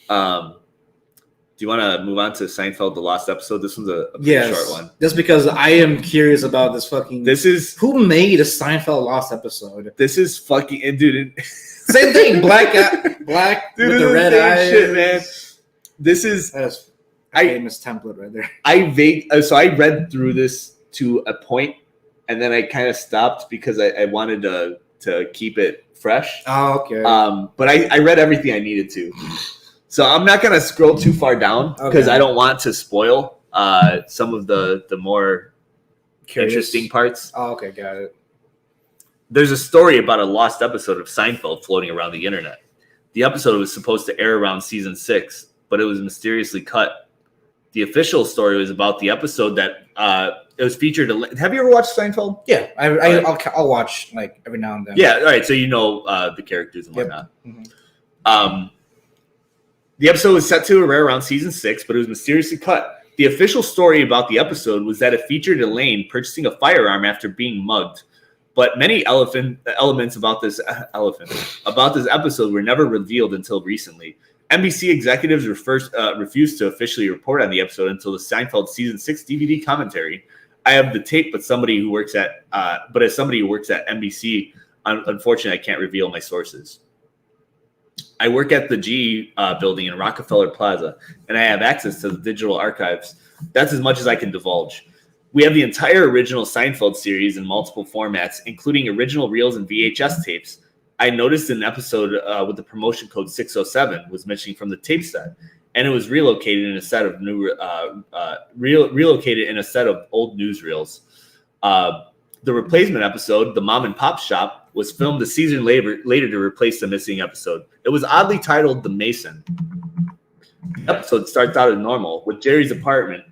Do you want to move on to Seinfeld, the lost episode? This one's a pretty short one. Just because I am curious about this fucking. Who made a Seinfeld lost episode? This is fucking dude. Same thing, black dude, with the red eyes. Shit, man. This is a famous template right there. So I read through this to a point, and then I kind of stopped because I wanted to keep it fresh. Oh, okay. But I read everything I needed to. So I'm not going to scroll too far down because I don't want to spoil some of the more interesting parts. Oh, okay, got it. There's a story about a lost episode of Seinfeld floating around the internet. The episode was supposed to air around season 6, but it was mysteriously cut. The official story was about the episode that it was featured. Have you ever watched Seinfeld? Yeah, I'll watch like every now and then. Yeah, all right. So you know the characters and whatnot. Mm-hmm. The episode was set to air around season 6, but it was mysteriously cut. The official story about the episode was that it featured Elaine purchasing a firearm after being mugged. But many elements about this episode were never revealed until recently. NBC executives refused to officially report on the episode until the Seinfeld season 6 DVD commentary. I have the tape, but as somebody who works at NBC, unfortunately, I can't reveal my sources. I work at the GE building in Rockefeller Plaza, and I have access to the digital archives. That's as much as I can divulge. We have the entire original Seinfeld series in multiple formats, including original reels and VHS tapes. I noticed an episode with the promotion code 607 was missing from the tape set, and it was relocated in a set of old newsreels. The replacement episode, The Mom and Pop Shop, was filmed a season later to replace the missing episode. It was oddly titled The Mason. The episode starts out as normal with Jerry's apartment,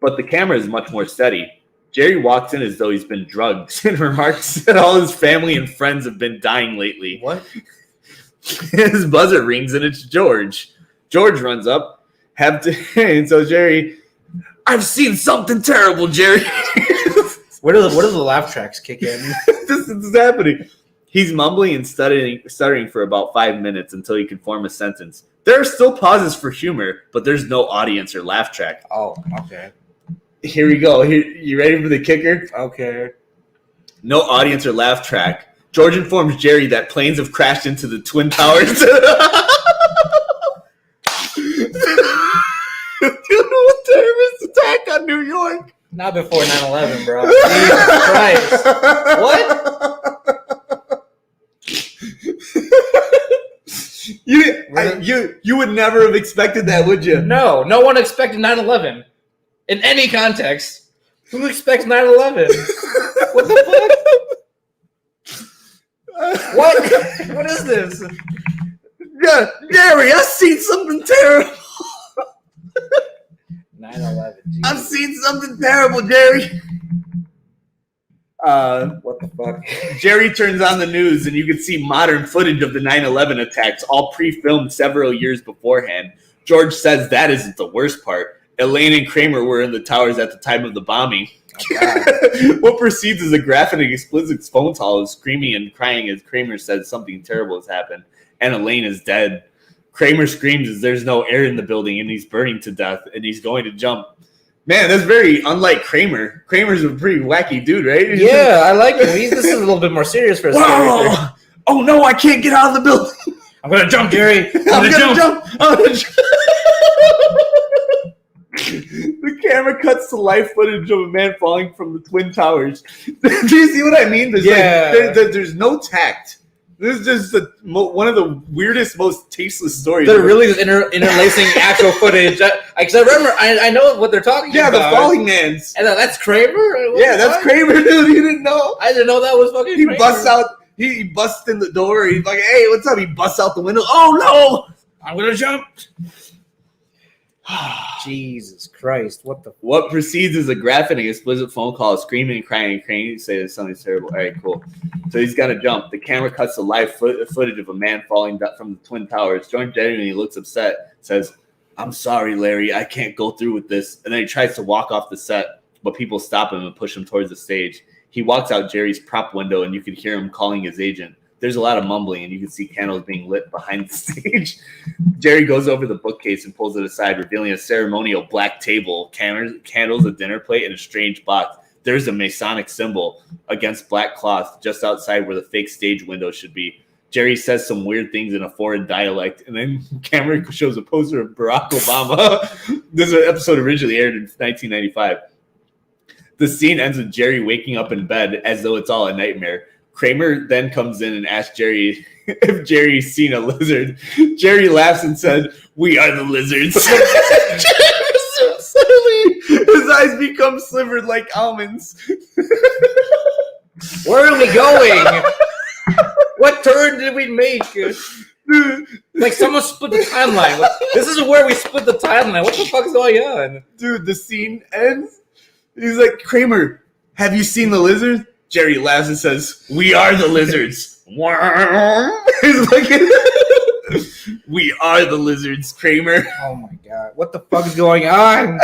but the camera is much more steady. Jerry walks in as though he's been drugged and remarks that all his family and friends have been dying lately. What? His buzzer rings and it's George. George runs up. And so Jerry, I've seen something terrible, Jerry. Where do the laugh tracks kick in? This is happening. He's mumbling and stuttering for about 5 minutes until he can form a sentence. There are still pauses for humor, but there's no audience or laugh track. Oh, okay. Here we go. You ready for the kicker? Okay. No audience or laugh track. George informs Jerry that planes have crashed into the Twin Towers. Terrorist attack on New York. Not before 9/11, bro. Jesus Christ. What? You would never have expected that, would you? No one expected 9/11 in any context. Who expects 9/11? What the fuck? What is this? Yeah, Jerry, I've seen something terrible. 9/11. I've seen something terrible, Jerry. What the fuck? Jerry turns on the news and you can see modern footage of the 9/11 attacks, all pre-filmed several years beforehand. George says that isn't the worst part. Elaine and Kramer were in the towers at the time of the bombing. Oh, what precedes is a graphic and explicit phone call, screaming and crying as Kramer says something terrible has happened and Elaine is dead. Kramer screams as there's no air in the building and he's burning to death and he's going to jump. Man, that's very unlike Kramer. Kramer's a pretty wacky dude, right? Yeah, I like him. This is a little bit more serious for us. Oh no, I can't get out of the building. I'm gonna jump, Jerry. I'm gonna jump. The camera cuts to live footage of a man falling from the Twin Towers. Do you see what I mean? There's no tact. This is just one of the weirdest, most tasteless stories. They're really just interlacing actual footage. Because I remember, I know what they're talking about. Yeah, the Falling Mans. And that's Kramer? Yeah, that's Kramer, dude. You didn't know? I didn't know that was fucking Kramer. He busts out. He busts in the door. He's like, hey, what's up? He busts out the window. Oh, no. I'm going to jump. Jesus Christ! What precedes is a graphic and explicit phone call, screaming and crying and crying. Say something's terrible. All right, cool. So he's got to jump. The camera cuts to live footage of a man falling from the Twin Towers. George genuinely looks upset. Says, "I'm sorry, Larry. I can't go through with this." And then he tries to walk off the set, but people stop him and push him towards the stage. He walks out Jerry's prop window, and you can hear him calling his agent. There's a lot of mumbling, and you can see candles being lit behind the stage. Jerry goes over the bookcase and pulls it aside, revealing a ceremonial black table, candles, a dinner plate, and a strange box. There's a Masonic symbol against black cloth just outside where the fake stage window should be. Jerry says some weird things in a foreign dialect, and then Cameron shows a poster of Barack Obama. This episode originally aired in 1995. The scene ends with Jerry waking up in bed as though it's all a nightmare. Kramer then comes in and asks Jerry if Jerry's seen a lizard. Jerry laughs and said, "We are the lizards." So silly. His eyes become slivered like almonds. Where are we going? What turn did we make? Like someone split the timeline. This is where we split the timeline. What the fuck is going on? Dude, the scene ends. He's like, "Kramer, have you seen the lizard?" Jerry laughs and says, "We are the lizards." He's like, "We are the lizards, Kramer." Oh my god. What the fuck is going on?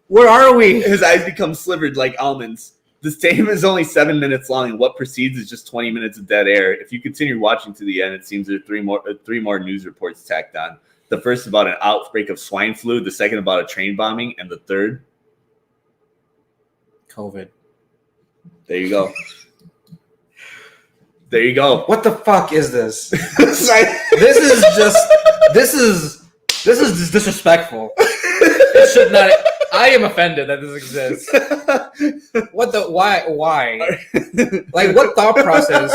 Where are we? His eyes become slivered like almonds. This tape is only 7 minutes long, and what precedes is just 20 minutes of dead air. If you continue watching to the end, it seems there are three more news reports tacked on. The first about an outbreak of swine flu, the second about a train bombing, and the third, COVID. There you go. There you go. What the fuck is this? This is disrespectful. It should not. I am offended that this exists. What the? Why? Like, what thought process?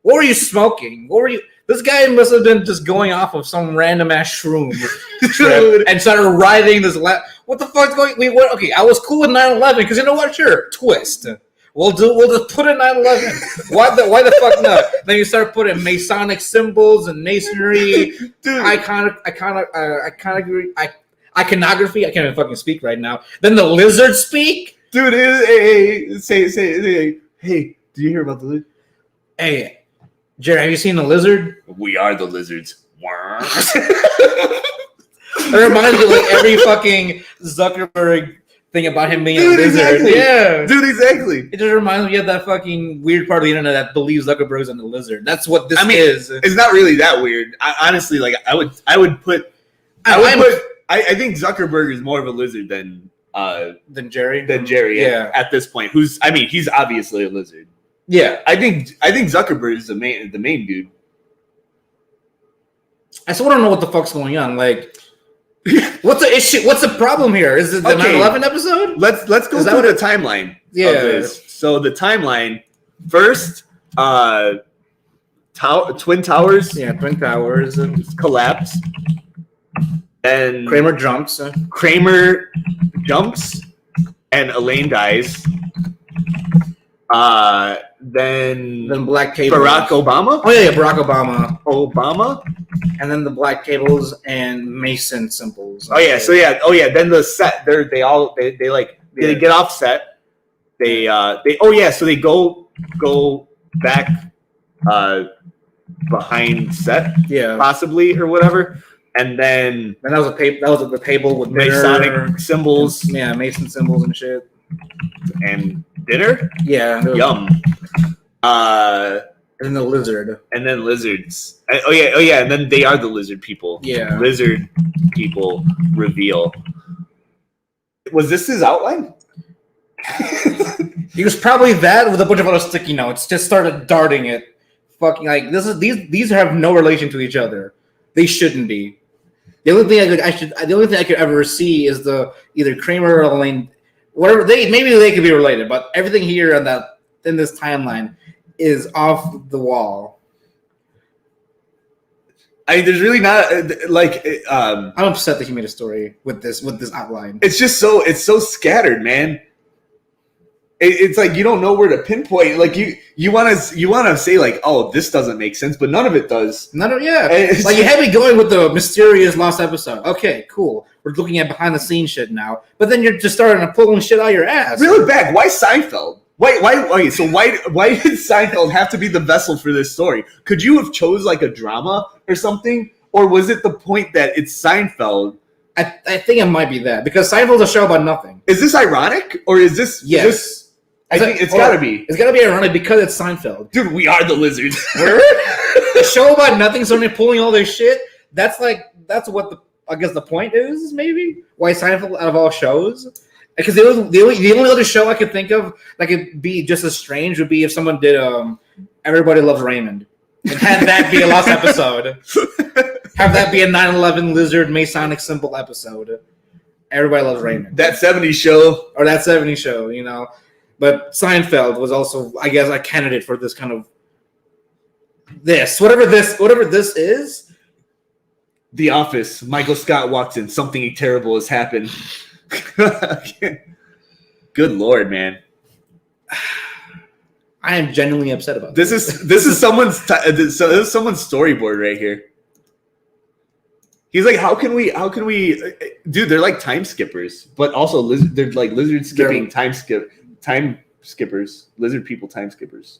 What were you smoking? What were you? This guy must have been just going off of some random ass shroom trip and started riding this. What the fuck's going? Okay, I was cool with 9/11 because you know what? Sure, twist. We'll just put in 9/11. Why the fuck not? Then you start putting Masonic symbols and masonry, dude. Iconography. I can't even fucking speak right now. Then the lizard speak, dude. Say, hey, do you hear about the lizard? Hey, Jerry, have you seen the lizard? We are the lizards. It reminds me of like every fucking Zuckerberg thing about him being a lizard. Exactly. Yeah. Dude, exactly. It just reminds me of that fucking weird part of the internet that believes Zuckerberg's in the lizard. That's what this is. It's not really that weird. Honestly, like I think Zuckerberg is more of a lizard than Jerry. Yeah. At this point, he's obviously a lizard. Yeah. I think Zuckerberg is the main dude. I still don't know what the fuck's going on. Like, what's the issue? What's the problem here? Is it the 9/11 episode? Let's go through the timeline. Yeah. Of this. So the timeline first, Twin Towers. Yeah, Twin Towers collapse. And Kramer jumps, and Elaine dies. Then black cables. Barack Obama. Oh yeah, Barack Obama. And then the black cables and Mason symbols. Oh yeah, Then the set. They get off set. So they go back behind set. Yeah, possibly or whatever. And then that was the table with Masonic symbols. Yeah, Mason symbols and shit. And dinner? Yeah. Yum. And the lizard. And then lizards. Oh yeah. And then they are the lizard people. Yeah. Lizard people reveal. Was this his outline? He was probably that with a bunch of other sticky notes. Just started darting it. Fucking like these have no relation to each other. They shouldn't be. The only thing I could ever see is either Kramer or Elaine, whatever maybe they could be related, but everything here in this timeline is off the wall. There's really not I'm upset that he made a story with this outline. It's just it's so scattered, man. It's like you don't know where to pinpoint. Like you want to say like, oh, this doesn't make sense, but none of it does. Like you had me going with the mysterious lost episode. Okay, cool. We're looking at behind the scenes shit now, but then you're just starting to pulling shit out of your ass. Really bad. Why Seinfeld? Why did Seinfeld have to be the vessel for this story? Could you have chose like a drama or something, or was it the point that it's Seinfeld? I think it might be that because Seinfeld's a show about nothing. Is this ironic or is this? Yes. I think it's got to be. It's got to be ironic because it's Seinfeld. Dude, we are the lizards. A show about nothing, so they're pulling all this shit. That's what I guess the point is, maybe why Seinfeld out of all shows. Because the only other show I could think of that could be just as strange would be if someone did Everybody Loves Raymond and had that be a lost episode. Have that be a 9/11 lizard Masonic symbol episode. Everybody Loves Raymond. That 70s show. Or that 70s show, you know. But Seinfeld was also, I guess, a candidate for this kind of whatever this is. The Office. Michael Scott walks in. Something terrible has happened. Good Lord, man. I am genuinely upset about this. This is someone's storyboard right here. He's like, how can we? Dude, they're like time skippers, but also they're like lizard skipping time skippers, lizard people time skippers.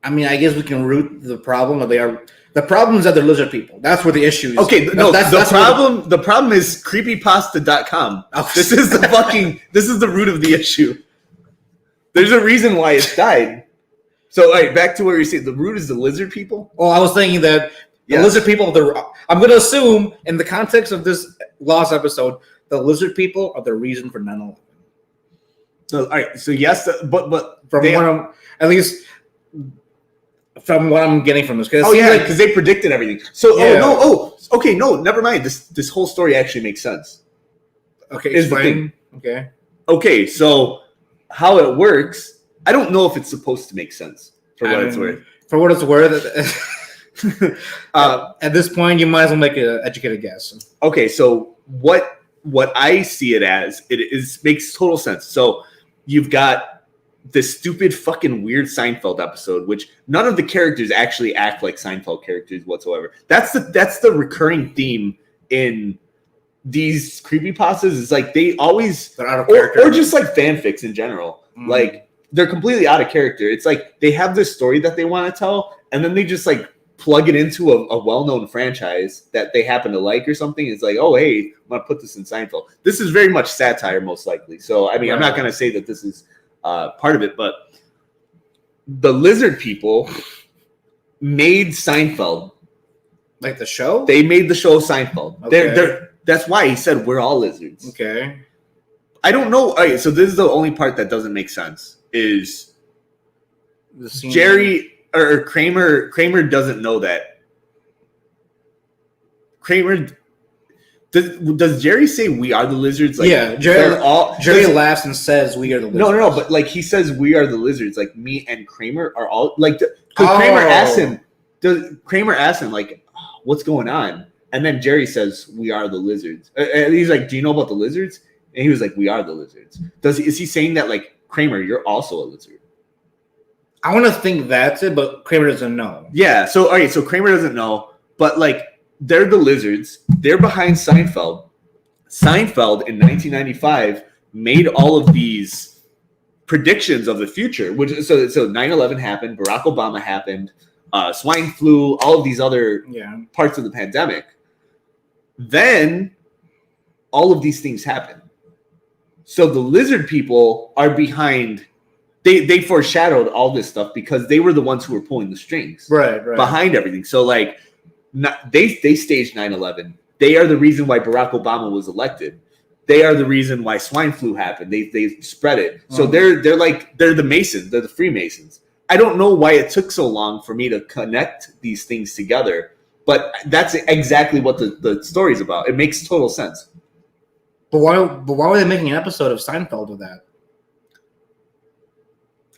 I mean, I guess we can root the problem that they are. The problem is that they're lizard people. That's where the issue is. Okay, no, the problem is creepypasta.com. Oh, this is the root of the issue. There's a reason why it's died. So, all right, back to where you say the root is the lizard people. Oh, I was thinking that the lizard people. I'm going to assume, in the context of this lost episode, the lizard people are the reason for 9/11. So, all right, so yes, but from what I'm getting from this, because they predicted everything. So, no, never mind. This whole story actually makes sense. Okay, explain. Okay, so how it works, I don't know if it's supposed to make sense for what it's worth. For what it's worth, at this point, you might as well make an educated guess. Okay, so what I see it as, makes total sense. So you've got this stupid fucking weird Seinfeld episode, which none of the characters actually act like Seinfeld characters whatsoever. That's the recurring theme in these creepypastas. It's like they're out of character, or just like fanfics in general. Like they're completely out of character. It's like they have this story that they want to tell, and then they just like plug it into a well-known franchise that they happen to like or something. It's like, oh hey, I'm gonna put this in Seinfeld. This is very much satire, most likely. So I mean, I'm not gonna say that this is part of it, but the lizard people made Seinfeld. Like the show? They made the show Seinfeld. Okay. That's why he said we're all lizards. Okay. I don't know. All right, so this is the only part that doesn't make sense. Is Jerry or Kramer doesn't know that. Kramer. Does Jerry say we are the lizards? Like, yeah, Jerry laughs and says we are the lizards. No, but like he says we are the lizards. Like me and Kramer are all like. Kramer asks him like, what's going on? And then Jerry says we are the lizards. And he's like, do you know about the lizards? And he was like, we are the lizards. Is he saying that like Kramer, you're also a lizard? I want to think that's it, but Kramer doesn't know. Yeah. So all right. So Kramer doesn't know, but like. They're the lizards. They're behind Seinfeld. Seinfeld in 1995 made all of these predictions of the future. So 9/11 happened. Barack Obama happened. Swine flu. All of these other parts of the pandemic. Then all of these things happen. So the lizard people are behind. They foreshadowed all this stuff because they were the ones who were pulling the strings behind everything. So like. They staged 9/11. They are the reason why Barack Obama was elected. They are the reason why swine flu happened. They spread it. So they're the Masons. They're the Freemasons. I don't know why it took so long for me to connect these things together, but that's exactly what the story's about. It makes total sense. But why were they making an episode of Seinfeld with that?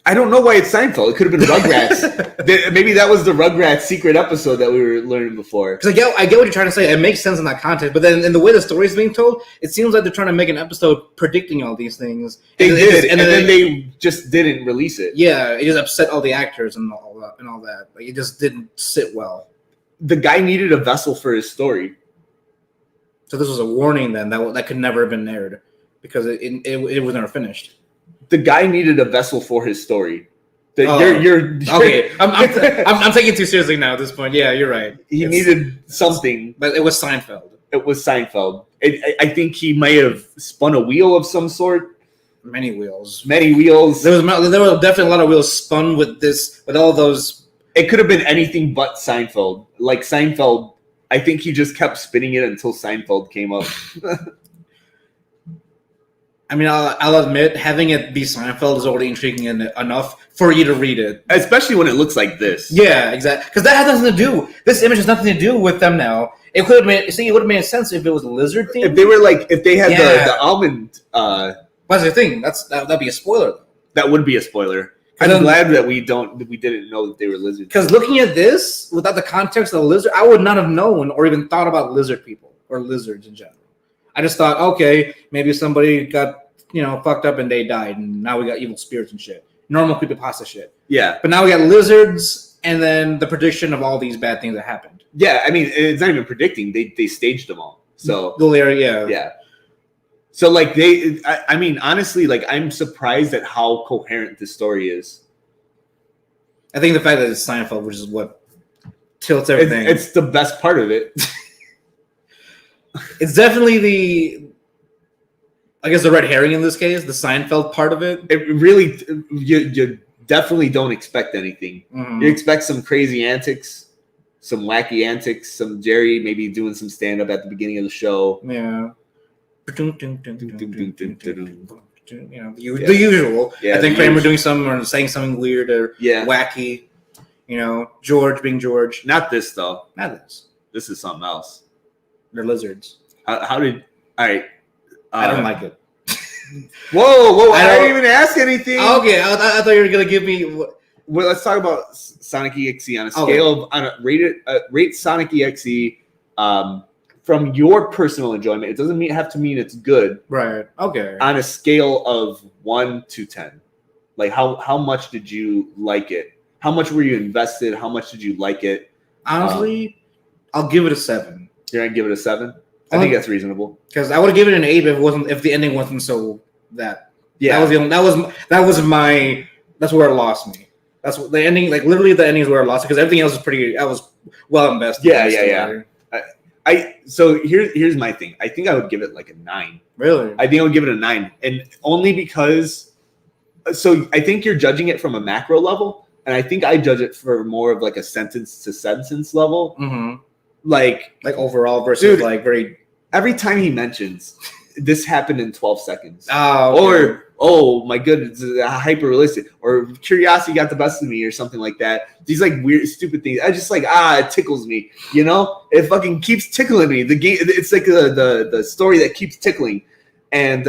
I don't know why it's Seinfeld. It could have been Rugrats. Maybe that was the Rugrats secret episode that we were learning before. Because I get what you're trying to say. It makes sense in that context. But then in the way the story is being told, it seems like they're trying to make an episode predicting all these things. They did, and then they just didn't release it. Yeah, it just upset all the actors and all that. Like, it just didn't sit well. The guy needed a vessel for his story. So this was a warning then that could never have been aired because it was never finished. The guy needed a vessel for his story. You're okay. I'm taking it too seriously now at this point. Yeah, you're right. He needed something, but it was Seinfeld. It was Seinfeld. I think he may have spun a wheel of some sort. Many wheels. Many wheels. There were definitely a lot of wheels spun with all those. It could have been anything but Seinfeld. Like Seinfeld, I think he just kept spinning it until Seinfeld came up. I mean, I'll admit, having it be Seinfeld is already intriguing enough for you to read it. Especially when it looks like this. Yeah, exactly. Because that has nothing to do. This image has nothing to do with them now. It could have made. See, it would have made sense if it was a lizard theme. If they were like, if they had the almond. That's the thing. That'd be a spoiler, though. That would be a spoiler. I'm glad that we didn't know that they were lizards. Because looking at this without the context of the lizard, I would not have known or even thought about lizard people or lizards in general. I just thought, okay, maybe somebody got fucked up and they died, and now we got evil spirits and shit. Normal creepypasta shit. Yeah. But now we got lizards, and then the prediction of all these bad things that happened. Yeah, I mean, it's not even predicting. They staged them all. So. Yeah. So, like, I mean, honestly, like, I'm surprised at how coherent this story is. I think the fact that it's Seinfeld, which is what tilts everything. It's the best part of it. It's definitely the red herring in this case, the Seinfeld part of it. It really, you definitely don't expect anything. Mm-hmm. You expect some crazy antics, some wacky antics, some Jerry maybe doing some stand-up at the beginning of the show. Yeah. The usual. Yeah, I think Kramer doing something or saying something weird or wacky. George being George. Not this, though. Not this. This is something else. They're lizards. All right. I don't like it. Whoa! I didn't even ask anything. Okay, I thought you were gonna give me. Well, let's talk about Sonic EXE on a scale of rate Sonic EXE from your personal enjoyment. It doesn't have to mean it's good, right? Okay. On a scale of 1 to 10, like how much did you like it? How much were you invested? How much did you like it? Honestly, I'll give it a 7. You're gonna give it a 7? I think that's reasonable. Because I would have given it an 8 if the ending wasn't so that. Yeah. That's where it lost me. That's what the ending, like literally the ending is where it lost it, because everything else is I was well invested. Yeah. So here's my thing. I think I would give it like a 9. Really? I think I would give it a 9, and only because. So I think you're judging it from a macro level, and I think I judge it for more of like a sentence to sentence level. Mm-hmm. Like overall versus like very. Every time he mentions this happened in 12 seconds, okay. or my goodness, hyper realistic, or curiosity got the best of me, or something like that. These like weird, stupid things. I just like it tickles me. It fucking keeps tickling me. The game, it's like the story that keeps tickling, and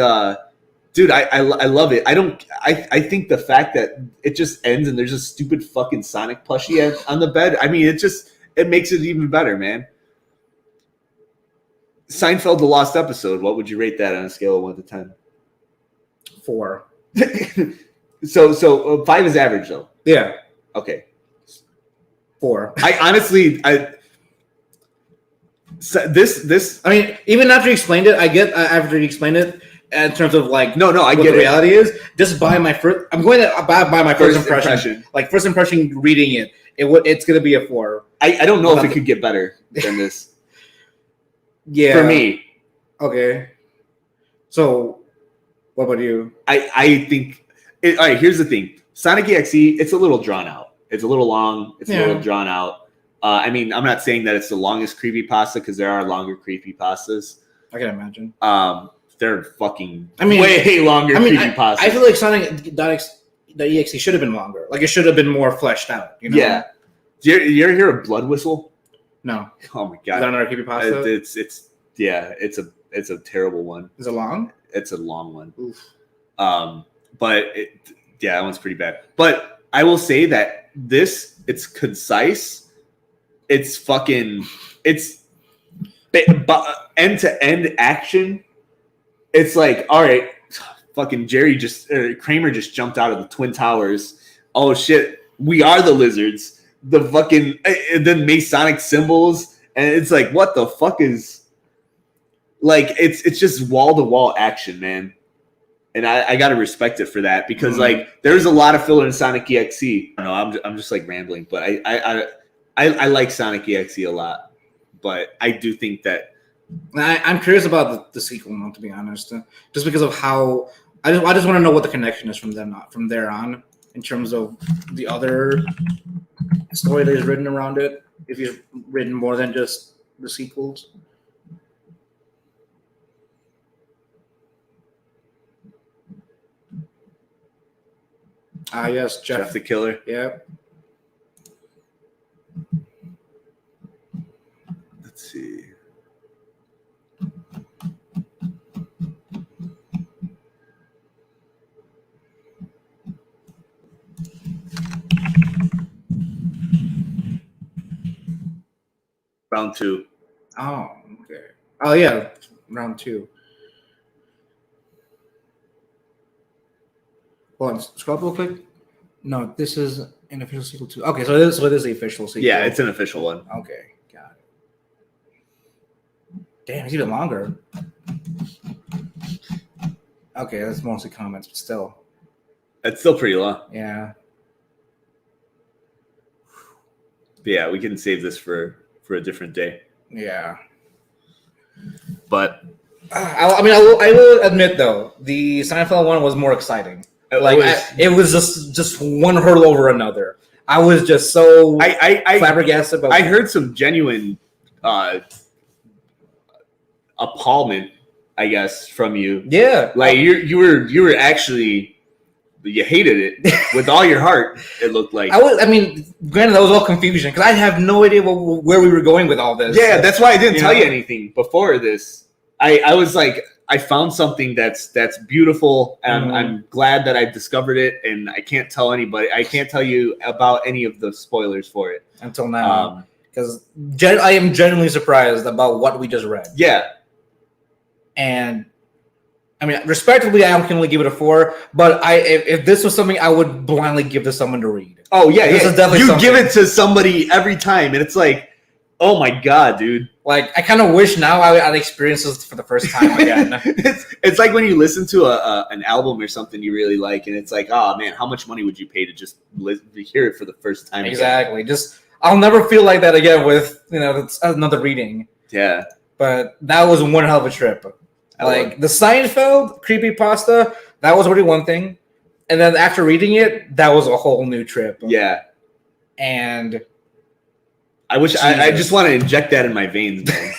dude, I love it. I think the fact that it just ends and there's a stupid fucking Sonic plushie on the bed. I mean, it makes it even better, man. Seinfeld, the lost episode. What would you rate that on a scale of 1 to 10? 4. So 5 is average, though. Yeah. Okay. 4. I honestly, this. I mean, even after you explained it, after you explained it in terms of like I what get the reality is. Just by my first, I'm going to buy my first impression. Like first impression, reading it, it's going to be a 4. I don't know if it could get better than this. Yeah. For me. Okay. So, what about you? I think. All right. Here's the thing. Sonic EXE. It's a little drawn out. It's a little long. It's a little drawn out. I mean, I'm not saying that it's the longest creepypasta, because there are longer creepypastas. I can imagine. They're fucking way longer creepypastas. I feel like Sonic.exe should have been longer. Like it should have been more fleshed out. Yeah. Do you ever hear a blood whistle? No. Oh my god. Is that another creepypasta? It's a terrible one. Is it long? It's a long one. Oof. But that one's pretty bad. But I will say that it's concise. It's end to end action. It's like, all right, fucking Kramer just jumped out of the Twin Towers. Oh shit, we are the lizards. The fucking and then Masonic symbols, and it's like, what the fuck is like? It's just wall to wall action, man. And I gotta respect it for that, because like there's a lot of filler in Sonic EXE. I don't know, I'm just like rambling, but I like Sonic EXE a lot, but I do think that I'm curious about the sequel now, to be honest, just because of how I just want to know what the connection is from there on, in terms of the other story that is written around it. If he's written more than just the sequels. Yes, Jeff the Killer. Yeah. Let's see. Round 2. Oh, okay. Oh, yeah, round 2. Hold on, scroll up real quick. No, this is an official sequel too. Okay, so it is the official sequel. Yeah, it's an official one. Okay, got it. Damn, it's even longer. Okay, that's mostly comments, but still. It's still pretty long. Yeah. But yeah, we can save this for a different day. Yeah. But I will admit though, the Seinfeld one was more exciting. It was just one hurdle over another. I was just so flabbergasted. I heard some genuine appallment, I guess, from you. Yeah, like you were actually, you hated it with all your heart. It looked like granted, that was all confusion because I have no idea where we were going with all this. Yeah, that's why I didn't tell you anything before this. I was like, I found something that's beautiful, and I'm glad that I discovered it. And I can't tell anybody. I can't tell you about any of the spoilers for it until now, because I am genuinely surprised about what we just read. Yeah, and I mean, respectively, I can only give it a 4. But if this was something, I would blindly give to someone to read. Oh yeah, this is definitely something. Give it to somebody every time, and it's like, oh my god, dude. Like, I kind of wish now I'd experience this for the first time again. it's like when you listen to an album or something you really like, and it's like, oh man, how much money would you pay to just to hear it for the first time? Exactly. Again? I'll never feel like that again with another reading. Yeah. But that was one hell of a trip. Like the Seinfeld creepypasta, that was already one thing, and then after reading it, that was a whole new trip. Yeah. And I wish I just want to inject that in my veins, man.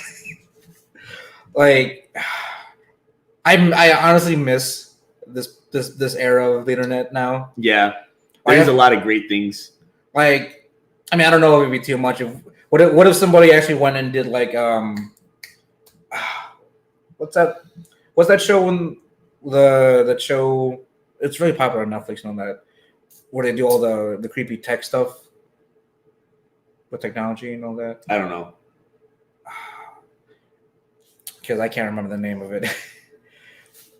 Like, I honestly miss this era of the internet now. Yeah, there's a lot of great things. Like, I mean, I don't know if it'd be too much. What if somebody actually went and did like what's that show when that show? It's really popular on Netflix and all that, where they do all the creepy tech stuff. With technology and all that? I don't know. Because I can't remember the name of it.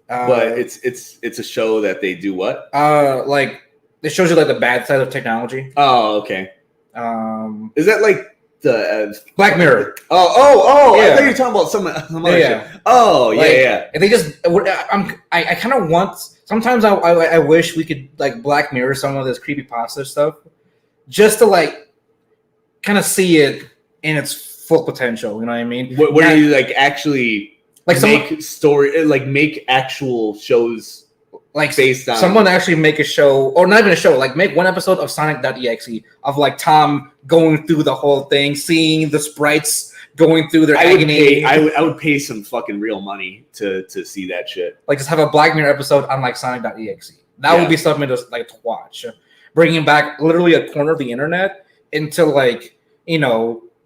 But it's a show that they do what? Like, it shows you like the bad side of technology. Oh, okay. Is that like the Black Mirror? Oh! Yeah. I thought you were talking about some other shit. Oh, yeah. And they just, I kind of want. Sometimes I wish we could like Black Mirror some of this creepypasta stuff, just to like kind of see it in its full potential. You know what I mean? What do you like actually like make actual shows like based on someone actually make a show, or not even a show, like make one episode of Sonic.exe of like Tom going through the whole thing, seeing the sprites going through their agony. I would pay some fucking real money to see that shit. Like, just have a Black Mirror episode on like Sonic.exe. That would be something to watch. Bringing back literally a corner of the internet into like,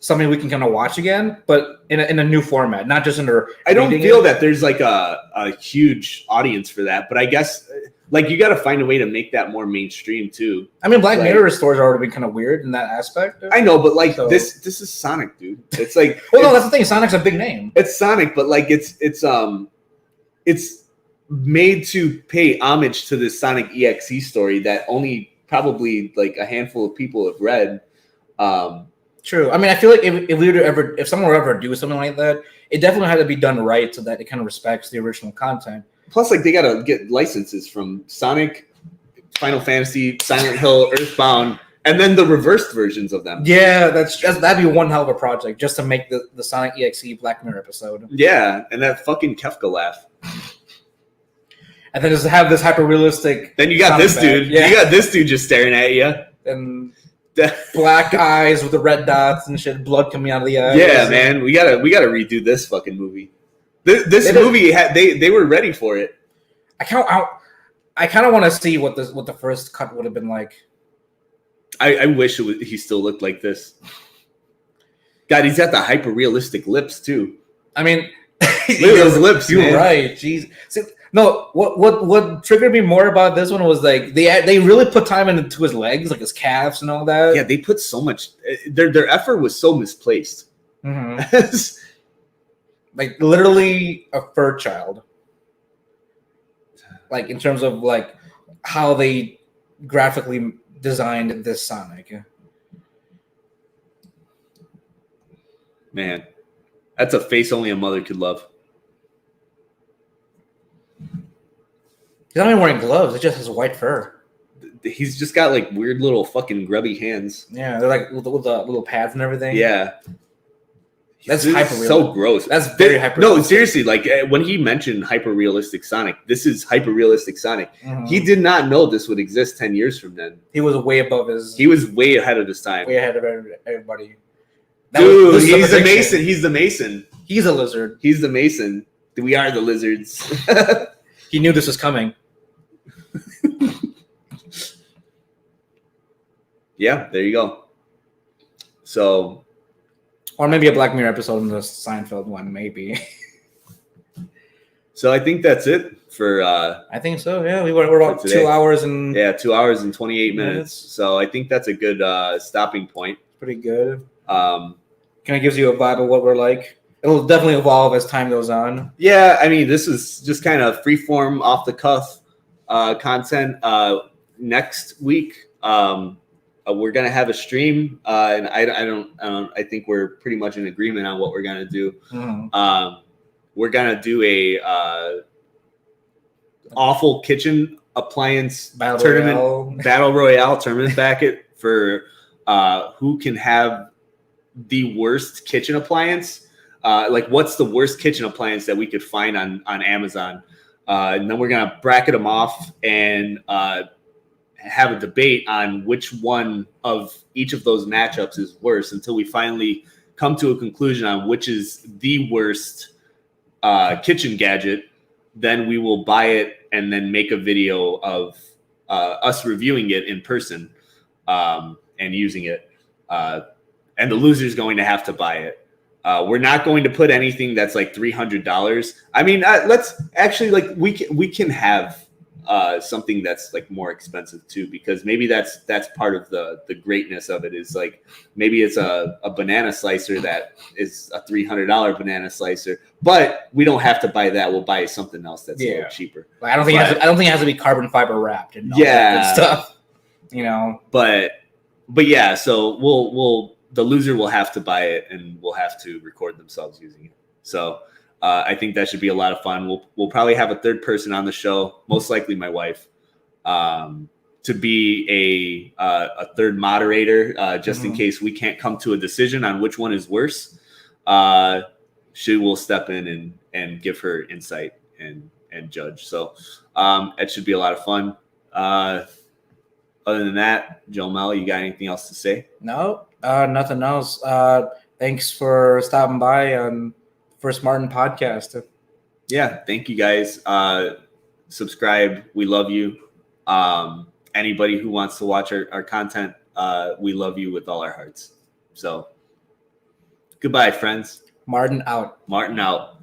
something we can kind of watch again, but in a new format, not just under. I don't feel that there's like a huge audience for that, but I guess like you got to find a way to make that more mainstream too. I mean, Black Mirror stores are already been kind of weird in that aspect. I know, but like this is Sonic, dude. It's like no, that's the thing. Sonic's a big name. It's Sonic, but like it's made to pay homage to this Sonic EXE story that only probably like a handful of people have read. True. I mean, I feel like if someone were ever do something like that, it definitely had to be done right so that it kind of respects the original content. Plus, like, they gotta get licenses from Sonic, Final Fantasy, Silent Hill, Earthbound, and then the reversed versions of them. Yeah, that'd be one hell of a project just to make the Sonic EXE Black Mirror episode. Yeah, and that fucking Kefka laugh. and then just have this hyper realistic. Then you got this dude. Yeah. You got this dude just staring at you. And black eyes with the red dots and shit, blood coming out of the eyes. Yeah, man, we gotta redo this fucking movie. This movie they were ready for it. I kind of want to see what the first cut would have been like. I wish he still looked like this. God, he's got the hyper realistic lips too. I mean, look at those lips. You're man. right. Jeez. See, no, what triggered me more about this one was like they really put time into his legs, like his calves and all that. Yeah, they put so much. Their effort was so misplaced. Mm-hmm. Like literally a fur child. Like in terms of like how they graphically designed this Sonic. Man, that's a face only a mother could love. He's not even wearing gloves. It just has white fur. He's just got like weird little fucking grubby hands. Yeah, they're like with the little pads and everything. Yeah. That's hyper realistic. So gross. That's very hyper. No, seriously, like when he mentioned hyper realistic Sonic, this is hyper realistic Sonic. Mm-hmm. He did not know this would exist 10 years from then. He was way above his. He was way ahead of his time. Way ahead of everybody. Dude, he's the Mason. He's the Mason. He's a lizard. He's the Mason. We are the lizards. He knew this was coming. Yeah, there you go. So, or maybe a Black Mirror episode in the Seinfeld one, maybe. So I think that's it for. I think so. Yeah, we're about 2 hours and. Yeah, 2 hours and 28 minutes. So I think that's a good stopping point. Pretty good. Kind of gives you a vibe of what we're like. It'll definitely evolve as time goes on. Yeah, I mean, this is just kind of freeform, off the cuff content. Next week, we're gonna have a stream, and I think we're pretty much in agreement on what we're gonna do. Mm-hmm. We're gonna do a awful kitchen appliance battle royale tournament bracket for who can have the worst kitchen appliance. Like, what's the worst kitchen appliance that we could find on Amazon? And then we're gonna bracket them off and have a debate on which one of each of those matchups is worse until we finally come to a conclusion on which is the worst kitchen gadget. Then we will buy it and then make a video of us reviewing it in person and using it. And the loser's going to have to buy it. We're not going to put anything that's like $300. I mean, let's actually, like, we can have something that's like more expensive too, because maybe that's part of the greatness of it is like maybe it's a banana slicer that is a $300 banana slicer, but we don't have to buy that. We'll buy something else that's a little cheaper. Like, I don't think it has to be carbon fiber wrapped and all that good stuff. You know, but yeah, so we'll the loser will have to buy it and we'll have to record themselves using it. So I think that should be a lot of fun. We'll probably have a third person on the show, most likely my wife, to be a third moderator, just in case we can't come to a decision on which one is worse. She will step in and give her insight and judge. So it should be a lot of fun. Other than that, Joe Mel, you got anything else to say? No, nothing else. Thanks for stopping by on First Martin podcast. Yeah, thank you guys. Subscribe. We love you. Anybody who wants to watch our content, we love you with all our hearts. So goodbye, friends. Martin out. Martin out.